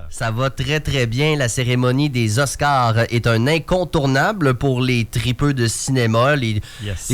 Ça va très, très bien. La cérémonie des Oscars est un incontournable pour les tripeux de cinéma, les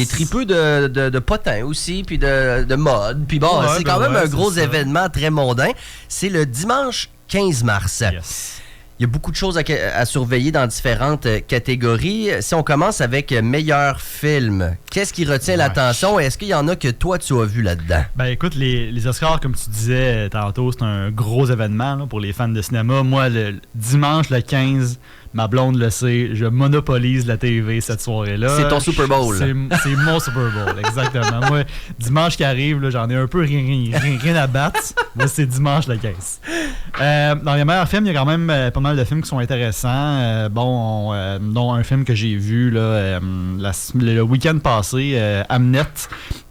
tripeux de potins aussi, puis de mode. Puis bon, c'est quand même un gros événement très mondain. C'est le dimanche 15 mars. Yes. Il y a beaucoup de choses à surveiller dans différentes catégories. Si on commence avec meilleur film, qu'est-ce qui retient l'attention? Est-ce qu'il y en a que toi, tu as vu là-dedans? Ben écoute, les Oscars, comme tu disais tantôt, c'est un gros événement là, pour les fans de cinéma. Moi, le dimanche, le 15, ma blonde le sait, je monopolise la TV cette soirée-là. C'est ton Super Bowl. C'est mon Super Bowl, exactement. Moi, dimanche qui arrive, là, j'en ai un peu rien à battre. Moi, c'est dimanche le 15. Dans les meilleurs films, il y a quand même pas mal de films qui sont intéressants. Dont un film que j'ai vu là, le week-end passé, Hamnet,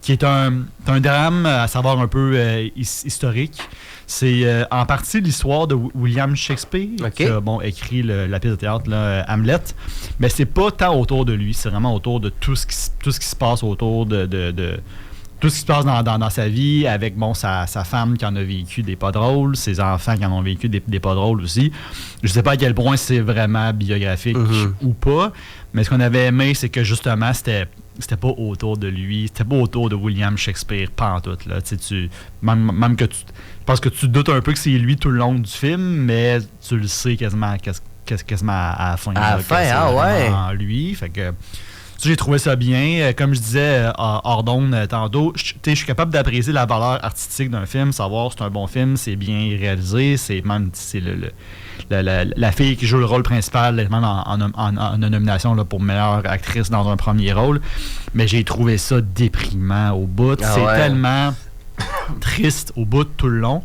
qui est un drame, à savoir un peu historique. C'est en partie l'histoire de William Shakespeare qui a écrit la pièce de théâtre là, Hamlet, mais c'est pas tant autour de lui, c'est vraiment autour de tout ce qui se passe autour de tout ce qui se passe dans sa vie, avec sa femme qui en a vécu des pas drôles, ses enfants qui en ont vécu des pas drôles aussi. Je sais pas à quel point c'est vraiment biographique ou pas, mais ce qu'on avait aimé, c'est que justement, c'était pas autour de lui, c'était pas autour de William Shakespeare, pantoute, là. Même que je pense que tu doutes un peu que c'est lui tout le long du film, mais tu le sais quasiment à la fin. À la fin, en lui, fait que... J'ai trouvé ça bien. Comme je disais hors d'onde tantôt, je suis capable d'apprécier la valeur artistique d'un film, savoir si c'est un bon film, c'est bien réalisé, c'est la fille qui joue le rôle principal même en nomination là, pour meilleure actrice dans un premier rôle. Mais j'ai trouvé ça déprimant au bout. C'est tellement triste au bout de tout le long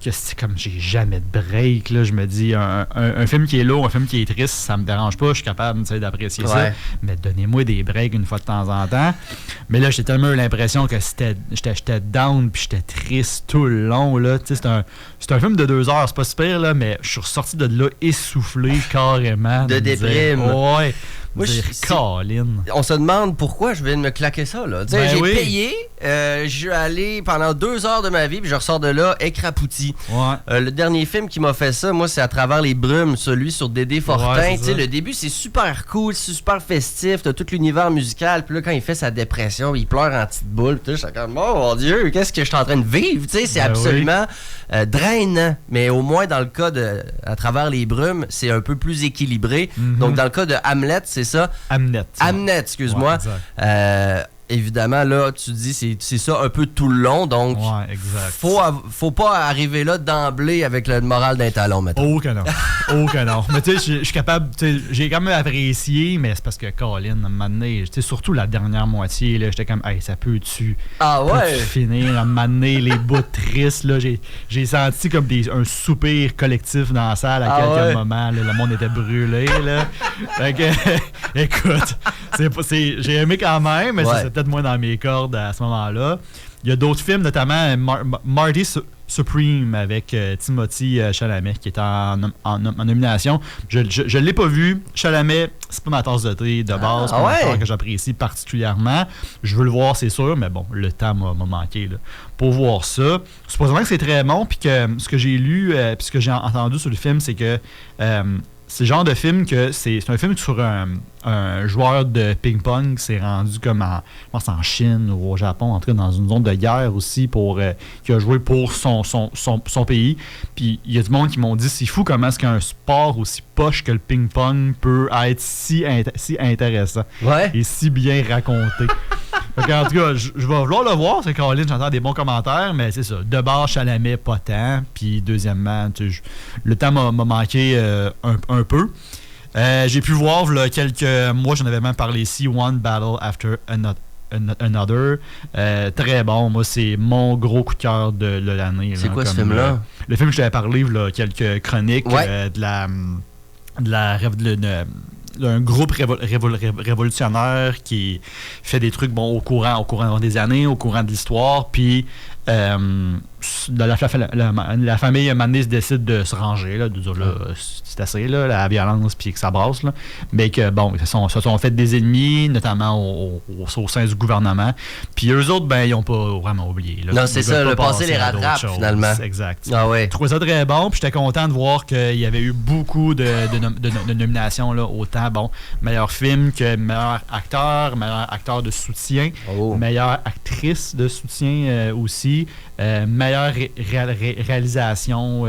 que c'est comme j'ai jamais de break. Là. Je me dis, un film qui est lourd, un film qui est triste, ça me dérange pas, je suis capable d'apprécier ça. Mais donnez-moi des breaks une fois de temps en temps. Mais là, j'ai tellement eu l'impression que j'étais down puis j'étais triste tout le long. Là. C'est un film de 2 heures, c'est pas super, là, mais je suis ressorti de là essoufflé carrément. De déprime. Ouais. Moi, on se demande pourquoi je viens de me claquer ça. Là. J'ai payé, je suis allé pendant 2 heures de ma vie, puis je ressors de là écrapouti. Ouais. Le dernier film qui m'a fait ça, moi, c'est À travers les brumes, celui sur Dédé Fortin. Le début, c'est super cool, c'est super festif, t'as tout l'univers musical, puis là, quand il fait sa dépression, il pleure en petite boule, puis je suis comme, oh mon Dieu, qu'est-ce que je suis en train de vivre? C'est absolument drainant, mais au moins dans le cas de À travers les brumes, c'est un peu plus équilibré. Donc, dans le cas de Hamlet, c'est ça. Hamnet, excuse-moi. Évidemment, là, tu dis c'est ça un peu tout le long, donc faut pas arriver là d'emblée avec le moral d'un talon, mettons. Oh que non. Mais tu sais, je suis capable, j'ai quand même apprécié, mais c'est parce que Colin, à un moment donné, surtout la dernière moitié, là, j'étais comme, hey, ça peut-tu finir, à un moment donné, les bouts tristes, là, j'ai senti comme un soupir collectif dans la salle à quelques moments, là, le monde était brûlé, là. Fait que, écoute, j'ai aimé quand même, mais c'est peut-être moins dans mes cordes à ce moment-là. Il y a d'autres films, notamment Marty Supreme avec Timothée Chalamet qui est en nomination. Je l'ai pas vu. Chalamet, c'est pas ma tasse de thé de base, c'est pas un acteur que j'apprécie particulièrement. Je veux le voir, c'est sûr, mais bon, le temps m'a manqué là, pour voir ça. Supposément que c'est très bon, puis que ce que j'ai lu, puis ce que j'ai entendu sur le film, c'est que c'est le genre de film que c'est un film sur un joueur de ping-pong qui s'est rendu comme je pense en Chine ou au Japon, en tout cas dans une zone de guerre aussi, qui a joué pour son pays. Puis il y a du monde qui m'ont dit c'est fou comment est-ce qu'un sport aussi poche que le ping-pong peut être si intéressant et si bien raconté. En tout cas, je vais vouloir le voir, c'est Caroline, j'entends des bons commentaires, mais c'est ça. De base, Chalamet, pas tant. Puis deuxièmement, le temps m'a manqué un peu. J'ai pu voir là, quelques mois, j'en avais même parlé ici, One Battle After Another. Très bon. Moi, c'est mon gros coup de cœur de l'année. C'est quoi ce film-là? Le film que je t'avais parlé, là, quelques chroniques d'un groupe révolutionnaire qui fait des trucs au courant des années, au courant de l'histoire, puis la famille, à un moment donné, décide de se ranger, là, de dire, là, c'est assez, là, la violence, puis que ça brasse, là. Mais que, bon, ils se sont fait des ennemis, notamment au sein du gouvernement. Puis eux autres, ben, ils n'ont pas vraiment oublié. Là. Non, c'est ça, le passé les rattrape, finalement. Exact. Ah ouais. Je trouvais ça très bon, puis j'étais content de voir qu'il y avait eu beaucoup de nominations, là, autant, bon, meilleur film que meilleur acteur de soutien, meilleure actrice de soutien aussi, meilleure réalisation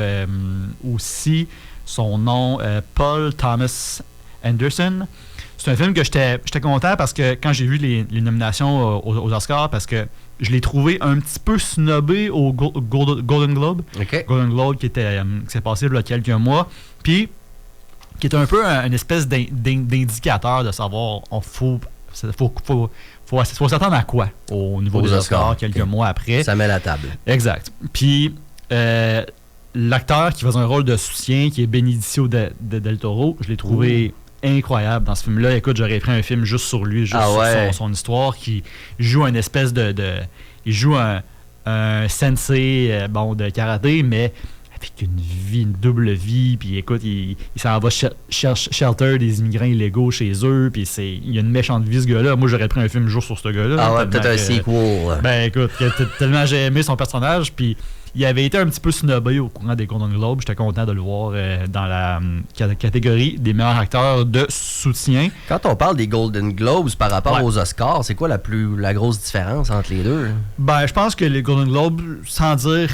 aussi. Son nom, Paul Thomas Anderson. C'est un film que j'étais content parce que quand j'ai vu les nominations aux Oscars, parce que je l'ai trouvé un petit peu snobé au Golden Globe. Okay. Golden Globe qui s'est passé il y a quelques mois. Puis, qui est un peu une espèce d'indicateur de savoir faut s'attendre à quoi au niveau des Oscars quelques mois après. Ça met la table. Exact. Puis, l'acteur qui faisait un rôle de soutien, qui est Benicio del Toro, je l'ai trouvé incroyable dans ce film-là. Écoute, j'aurais pris un film juste sur lui, juste sur son histoire, qui joue une espèce il joue un sensei de karaté, mais avec une double vie, puis écoute, il s'en va shelter des immigrants illégaux chez eux, puis il y a une méchante vie, ce gars-là. Moi, j'aurais pris un film juste sur ce gars-là. Ah ouais, peut-être un sequel. Ben écoute, tellement j'ai aimé son personnage, puis il avait été un petit peu snobé au courant des Golden Globes. J'étais content de le voir dans la catégorie des meilleurs acteurs de soutien. Quand on parle des Golden Globes par rapport aux Oscars, c'est quoi la grosse différence entre les deux? Ben, je pense que les Golden Globes, sans dire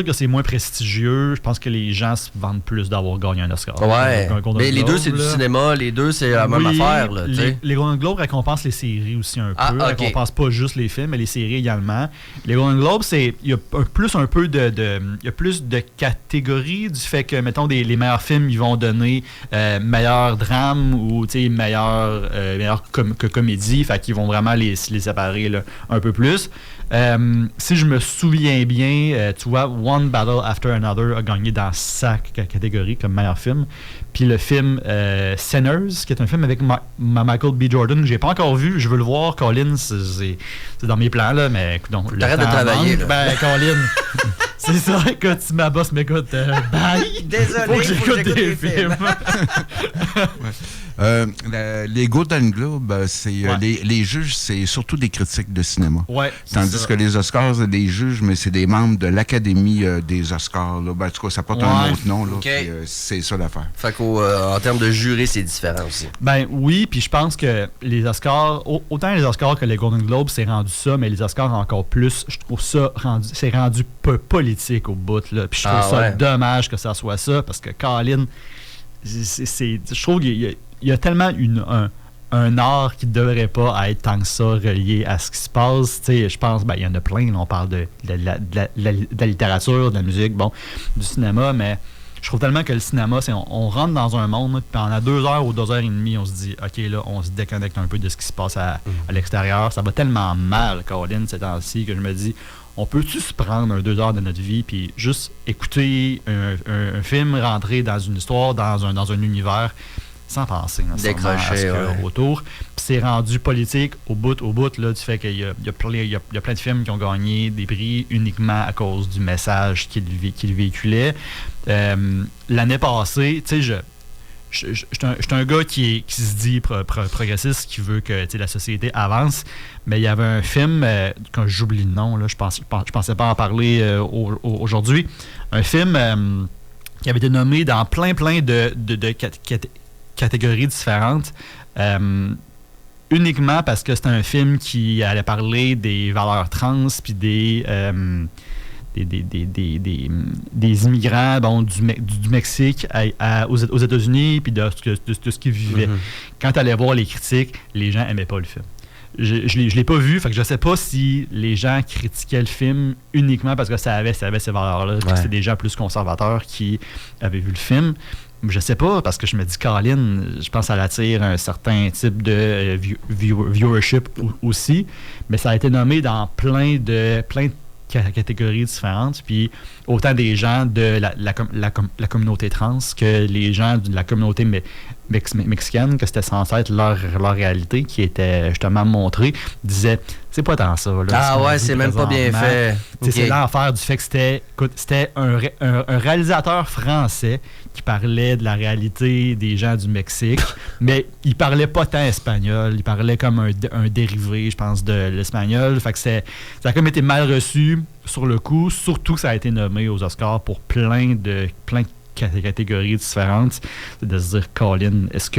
que c'est moins prestigieux, je pense que les gens se vantent plus d'avoir gagné un Oscar. Ouais. Mais les deux, c'est du cinéma. Les deux, c'est la même affaire. Là, les Golden Globes récompensent les séries aussi un peu. Okay. Récompensent pas juste les films, mais les séries également. Les Golden Globes, il y a il y a plus de catégories du fait que, mettons, les meilleurs films, ils vont donner meilleur drame ou meilleur comédie. Fait qu'ils vont vraiment les séparer là, un peu plus. Si je me souviens bien, tu vois, One Battle After Another a gagné dans sa catégorie comme meilleur film. Puis le film Sinners, qui est un film avec Michael B. Jordan, que j'ai pas encore vu, je veux le voir. Colin, c'est dans mes plans, là, mais écoute, t'arrêtes de travailler. Là. Ben, Colin, c'est ça, écoute, si ma boss m'écoute, bye! Désolé, faut que j'écoute des films. Les Golden Globes, les juges, c'est surtout des critiques de cinéma. Ouais, tandis que les Oscars, c'est des juges, mais c'est des membres de l'Académie des Oscars. Là. Ben, en tout cas, ça porte un autre nom. Là, puis, c'est ça l'affaire. Fait qu'en termes de jury, c'est différent aussi. Ben oui, puis je pense que les Oscars, autant les Oscars que les Golden Globes, c'est rendu ça, mais les Oscars encore plus, je trouve ça c'est rendu peu politique au bout. Là. Puis je trouve ça dommage que ça soit ça, parce que Colin, je trouve qu'il y a tellement un art qui ne devrait pas être tant que ça relié à ce qui se passe. T'sais, je pense, il y en a plein. Là, on parle de la littérature, de la musique, du cinéma, mais je trouve tellement que le cinéma, on rentre dans un monde, puis pendant 2 heures ou 2 heures et demie, on se dit, OK, là, on se déconnecte un peu de ce qui se passe à l'extérieur. Ça va tellement mal, Colin, ces temps-ci, que je me dis, on peut-tu se prendre 2 heures de notre vie puis juste écouter un film, rentrer dans une histoire, dans un univers, sans penser décrocher à ce qu'il y a autour. Puis c'est rendu politique au bout là, du fait qu'il y a plein de films qui ont gagné des prix uniquement à cause du message qu'ils véhiculaient. L'année passée, tu sais, je suis un gars qui se dit progressiste, qui veut que la société avance, mais il y avait un film, quand j'oublie le nom, là, je pensais pas en parler aujourd'hui, un film qui avait été nommé dans plein de catégories différentes, uniquement parce que c'était un film qui allait parler des valeurs trans, puis des immigrants du Mexique aux États-Unis, puis de ce qu'ils vivaient. Quand tu allais voir les critiques, les gens n'aimaient pas le film. Je l'ai pas vu, fait que je sais pas si les gens critiquaient le film uniquement parce que ça avait ces valeurs-là, que c'était des gens plus conservateurs qui avaient vu le film. Je sais pas, parce que je me dis, Colin, je pense que ça attire un certain type de viewership aussi, mais ça a été nommé dans plein de catégories différentes, puis autant des gens de la communauté trans que les gens de la communauté mexicaine, que c'était censé être leur réalité qui était justement montrée, disait c'est pas tant ça. Là, c'est même pas bien fait. Okay. C'est l'enfer du fait que c'était un réalisateur français qui parlait de la réalité des gens du Mexique, mais il parlait pas tant espagnol, il parlait comme un dérivé, je pense, de l'espagnol. Fait que ça a comme été mal reçu sur le coup, surtout que ça a été nommé aux Oscars pour plein de catégories différentes. C'est de se dire, Colin, est-ce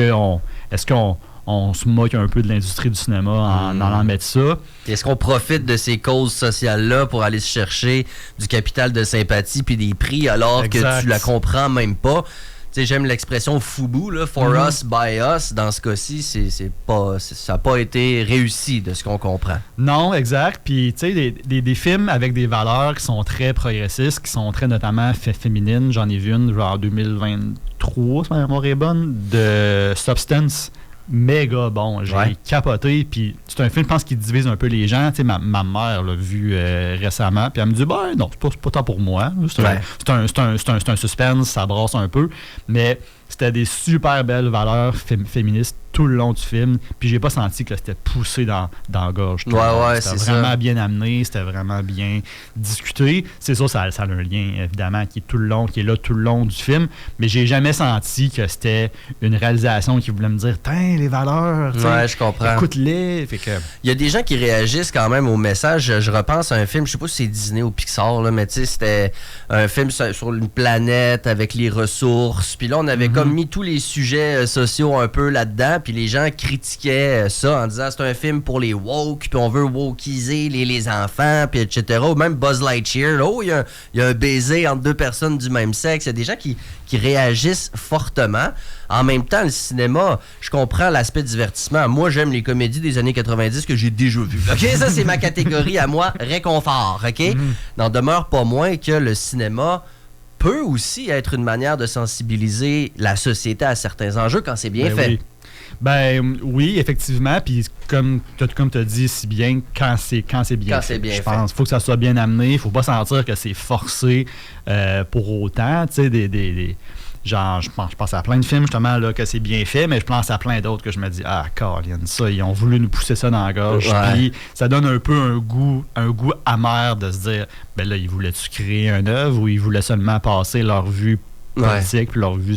qu'on se moque un peu de l'industrie du cinéma en allant mettre ça? Est-ce qu'on profite de ces causes sociales-là pour aller se chercher du capital de sympathie puis des prix alors que tu la comprends même pas? Tu sais, j'aime l'expression FUBU, là, for us, by us. Dans ce cas-ci, ça n'a pas été réussi de ce qu'on comprend. Non, exact. Puis, tu sais, des films avec des valeurs qui sont très progressistes, qui sont très notamment féminines. J'en ai vu une, genre en 2023, si ma mémoire est bonne, de Substance. Méga bon, j'ai capoté, puis c'est un film, je pense, qui divise un peu les gens. Tu sais, ma mère l'a vu récemment, puis elle me dit, non, c'est pas tant pour moi. C'est un suspense, ça brasse un peu, mais c'était des super belles valeurs féministes tout le long du film, puis j'ai pas senti que c'était poussé dans la gorge. C'était vraiment bien amené, c'était vraiment bien discuté. C'est ça a un lien, évidemment, qui est là tout le long du film, mais j'ai jamais senti que c'était une réalisation qui voulait me dire, les valeurs, je comprends. Écoute-les. Il y a des gens qui réagissent quand même au message. Je repense à un film, je sais pas si c'est Disney ou Pixar, là, mais tu sais, c'était un film sur une planète avec les ressources, puis là, on avait comme mis tous les sujets sociaux un peu là-dedans, puis les gens critiquaient ça en disant c'est un film pour les woke, puis on veut wokiser les enfants, puis etc. Ou même Buzz Lightyear, il y a un baiser entre deux personnes du même sexe. Il y a des gens qui réagissent fortement. En même temps, le cinéma, je comprends l'aspect divertissement. Moi, j'aime les comédies des années 90 que j'ai déjà vues. OK? Ça, c'est ma catégorie à moi, réconfort. OK? N'en demeure pas moins que le cinéma peut aussi être une manière de sensibiliser la société à certains enjeux quand c'est bien fait. Oui, effectivement. Puis comme tu as dit si bien, quand c'est bien fait. Je pense qu'il faut que ça soit bien amené. Il ne faut pas sentir que c'est forcé pour autant. Tu sais, genre, je pense à plein de films, justement, là, que c'est bien fait, mais je pense à plein d'autres que je me dis, Colin, ça, ils ont voulu nous pousser ça dans la gorge. Puis ça donne un peu un goût amer de se dire, là, ils voulaient-tu créer une œuvre ou ils voulaient seulement passer leur vue politique puis leur vue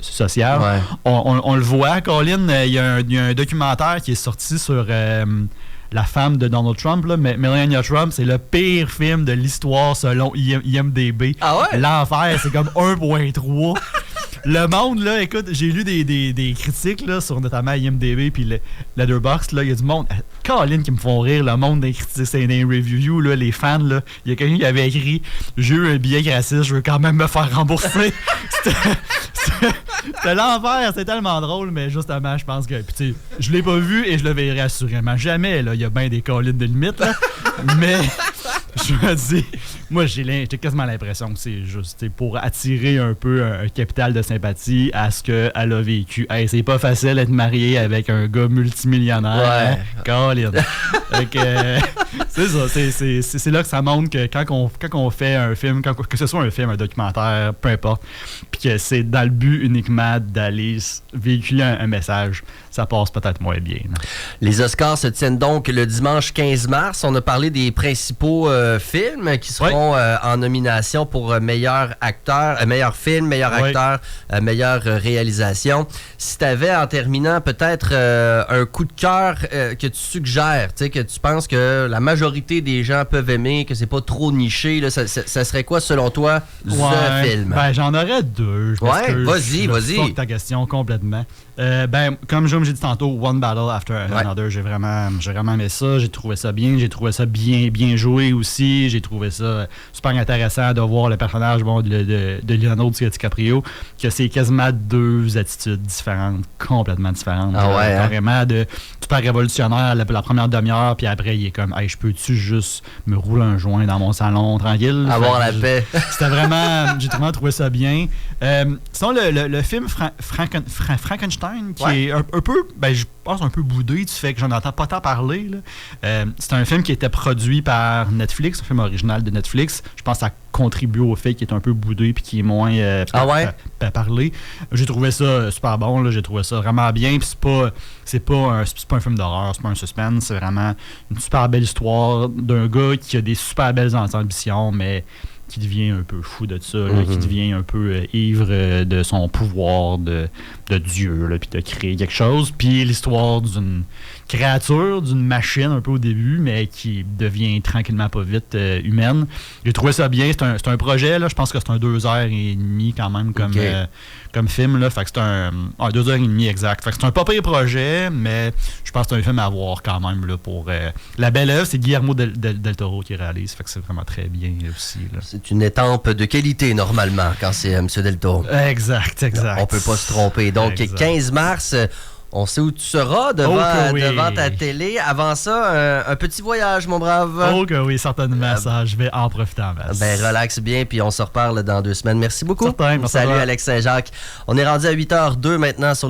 sociale. On le voit, Colin, il y a un documentaire qui est sorti sur la femme de Donald Trump, là, Melania Trump. C'est le pire film de l'histoire selon IMDb. L'enfer, c'est comme 1.3. Le monde, là, écoute, j'ai lu des critiques là, sur notamment IMDb puis Letterboxd, là, il y a du monde, Colin, qui me font rire, le monde des critiques, c'est des reviews, là, les fans, là, il y a quelqu'un qui avait écrit « J'ai eu un billet gratis, je veux quand même me faire rembourser. » C'était l'enfer, c'est tellement drôle, mais justement, je pense que, puis tu sais, je l'ai pas vu et je le verrai assurément jamais, là, il y a bien des collines de limite, là, mais je me dis, moi, j'ai quasiment l'impression que c'est juste pour attirer un peu un capital de sympathie à ce qu'elle a vécu. Hey, c'est pas facile d'être marié avec un gars multimillionnaire. Colin. C'est ça, c'est là que ça montre que quand on fait un film, que ce soit un film, un documentaire, peu importe, puis que c'est dans le but uniquement d'aller véhiculer un message, ça passe peut-être moins bien. Non? Les Oscars se tiennent donc le dimanche 15 mars. On a parlé des principaux films qui seront en nomination pour meilleur acteur, meilleur film, meilleur acteur, meilleure réalisation. Si tu avais, en terminant, peut-être un coup de cœur que tu suggères, que tu penses que la majorité des gens peuvent aimer, que c'est pas trop niché, là, ça serait quoi, selon toi, ce film? J'en aurais deux. Vas-y. Fuck ta question complètement. Comme j'ai dit tantôt, One Battle After Another, j'ai vraiment aimé ça. J'ai trouvé ça bien. J'ai trouvé ça bien joué aussi. J'ai trouvé ça super intéressant de voir le personnage de Leonardo DiCaprio, que c'est quasiment deux attitudes différentes, complètement différentes. Carrément super révolutionnaire la première demi-heure, puis après, il est comme, hey, je peux-tu juste me rouler un joint dans mon salon tranquille? Avoir la paix. C'était vraiment, j'ai vraiment trouvé ça bien. Sinon, le film Frankenstein Frankenstein, qui est un peu, je pense un peu boudé, du fait que j'en entends pas tant parler. C'est un film qui était produit par Netflix, un film original de Netflix. Je pense que ça contribue au fait qu'il est un peu boudé puis qu'il est moins parlé. J'ai trouvé ça super bon, là. J'ai trouvé ça vraiment bien. Puis c'est pas un film d'horreur, c'est pas un suspense, c'est vraiment une super belle histoire d'un gars qui a des super belles ambitions, mais qui devient un peu fou de ça, là, qui devient un peu ivre de son pouvoir de Dieu, puis de créer quelque chose. Puis l'histoire d'une créature, d'une machine un peu au début, mais qui devient tranquillement pas vite humaine. J'ai trouvé ça bien. C'est un projet, là, je pense que c'est un 2h30 quand même comme film. Là, fait que c'est un 2h30 exact. Fait que c'est un pas pire projet, mais je pense que c'est un film à voir quand même là, pour la belle œuvre. C'est Guillermo del Toro qui réalise. Fait que c'est vraiment très bien aussi. Là. C'est une étampe de qualité normalement quand c'est M. Del Toro. Exact. On peut pas se tromper. Donc, 15 mars, on sait où tu seras devant ta télé. Avant ça, un petit voyage, mon brave. Oh que oui, certainement. Je vais en profiter en masse. Relaxe bien, puis on se reparle dans 2 semaines. Merci beaucoup. Certain, salut Alex Saint-Jacques. On est rendu à 8h02 maintenant sur